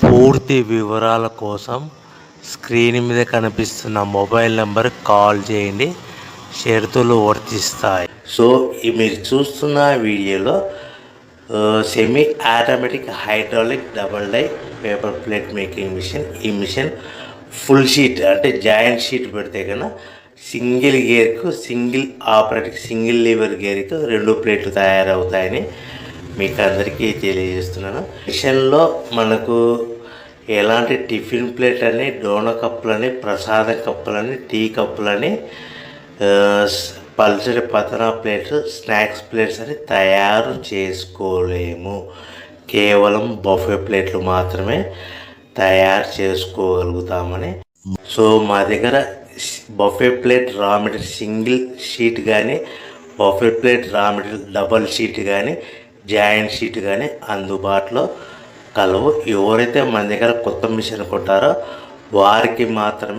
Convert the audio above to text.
పూర్తి వివరాల కోసం స్క్రీన్ మీద కనిపిస్తున్న మొబైల్ నెంబర్ కాల్ చేయండి. షరతులు వర్తిస్తాయి. సో మీరు చూస్తున్న వీడియోలో semi automatic hydraulic double die paper plate making machine. ఈ మిషన్ ఫుల్ షీట్ అంటే జాయింట్ షీట్ పెడితే కన్నా సింగిల్ గేర్కు సింగిల్ ఆపరేటింగ్ సింగిల్ లీవర్ గేర్కు 2 ప్లేట్లు తయారవుతాయని మీకు అందరికీ తెలియజేస్తున్నాను. మిషన్లో మనకు ఎలాంటి టిఫిన్ ప్లేట్ అని, డోనా కప్పులని, ప్రసాదం కప్పులని, టీ కప్పులని, పల్చడి పతనా ప్లేట్స్, స్నాక్స్ ప్లేట్స్ అని తయారు చేసుకోలేము. కేవలం బఫే ప్లేట్లు మాత్రమే తయారు చేసుకోగలుగుతామని. సో మా దగ్గర buffet plate raw material single sheet కానీ, buffet plate raw material double sheet కానీ, జాయింట్ షీట్ కానీ అందుబాటులో కలవు. ఎవరైతే మన దగ్గర కొత్త మిషన్ కొంటారో వారికి మాత్రమే